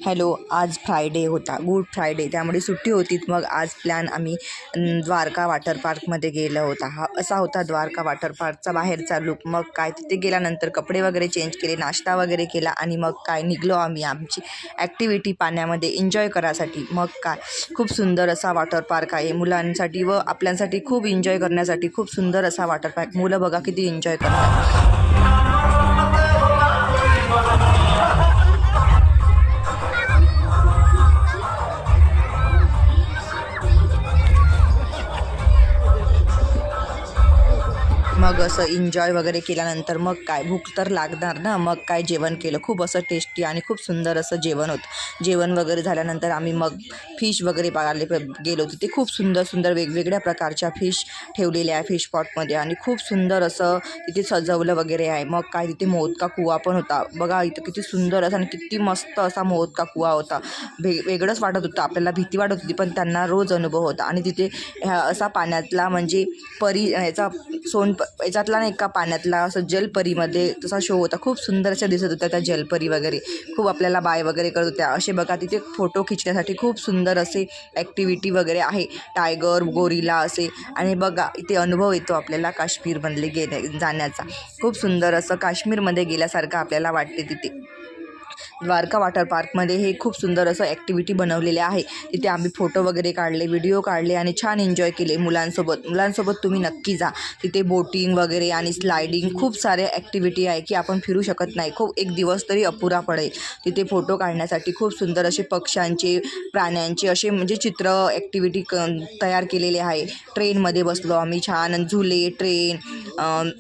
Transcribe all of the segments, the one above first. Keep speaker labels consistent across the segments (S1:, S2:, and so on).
S1: Hello, आज Friday होता, good Friday, त्यामुळे सुट्टी होती. मग आज प्लॅन आम्ही द्वारका वॉटर पार्कमध्ये गेला होता. हा असा होता द्वारका वॉटर पार्कचा बाहेरचा लुक. मग काय तिथे गेल्यानंतर कपडे वगैरे चेंज केले, नाश्ता वगैरे केला आणि मग काय निघलो आम्ही आमची ॲक्टिव्हिटी पाण्यामध्ये एन्जॉय करायसाठी. मग काय खूप सुंदर असा वॉटर पार्क आहे मुलांसाठी व आपल्यासाठी खूप एन्जॉय करण्यासाठी. खूप सुंदर असा वॉटर पार्क. मुलं बघा किती एन्जॉय करतात. मग असं एन्जॉय वगैरे केल्यानंतर मग काय भूक तर लागणार ना. मग काय जेवण केलं, खूप असं टेस्टी आणि खूप सुंदर असं जेवण होतं. जेवण वगैरे झाल्यानंतर आम्ही मग फिश वगैरे बघायला गेलो होतो. ते खूप सुंदर सुंदर वेगवेगळ्या प्रकारच्या फिश ठेवलेल्या आहे फिश पॉटमध्ये आणि खूप सुंदर असं तिथे सजवलं वगैरे आहे. मग काय तिथे मोदका कुवा पण होता. बघा इथं किती सुंदर असा आणि किती मस्त असा मोदका कुवा होता. वेगळंच वाटत होतं, आपल्याला भीती वाटत होती पण त्यांना रोज अनुभव होता. आणि तिथे ह्या असा पाण्यातला म्हणजे परी ह्याचा याच्यातला नाही का पाण्यातला असं जलपरीमध्ये तसा शो होता. खूप सुंदर अशा दिसत होत्या त्या जलपरी वगैरे. खूप आपल्याला बाय वगैरे करत होत्या. असे बघा तिथे फोटो खिचण्यासाठी खूप सुंदर असे ॲक्टिव्हिटी वगैरे आहे. टायगर, गोरिला असे. आणि बघा इथे अनुभव येतो आपल्याला काश्मीरमधले जाण्याचा. खूप सुंदर असं काश्मीरमध्ये गेल्यासारखं आपल्याला वाटते तिथे. द्वारका वॉटर पार्कमध्ये हे खूप सुंदर असं ॲक्टिव्हिटी बनवलेले आहे. तिथे आम्ही फोटो वगैरे काढले, व्हिडिओ काढले आणि छान एन्जॉय केले मुलांसोबत तुम्ही नक्की जा. तिथे बोटिंग वगैरे आणि स्लायडिंग खूप साऱ्या ॲक्टिव्हिटी आहे की आपण फिरू शकत नाही. खूप एक दिवस तरी अपुरा पडेल. तिथे फोटो काढण्यासाठी खूप सुंदर असे पक्ष्यांचे, प्राण्यांचे असे म्हणजे चित्र ॲक्टिव्हिटी तयार केलेले आहे. ट्रेनमध्ये बसलो आम्ही छान. झुले, ट्रेन,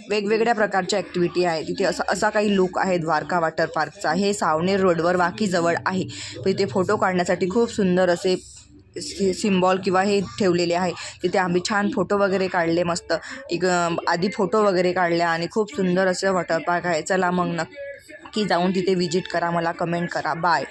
S1: वेगवेगळ्या प्रकारच्या ॲक्टिव्हिटी आहे तिथे. असा काही लुक आहे द्वारका वॉटर पार्कचा. हे सावनेर रोडवर वाकीजवळ आहे. तिथे फोटो काढण्यासाठी खूप सुंदर असे सिम्बॉल किंवा हे ठेवलेले आहे. तिथे आम्ही छान फोटो वगैरे काढले मस्त. आधी फोटो वगैरे काढल्या आणि खूप सुंदर असं वॉटर पार्क आहे. चला मग नक्की जाऊन तिथे विजिट करा. मला कमेंट करा. बाय.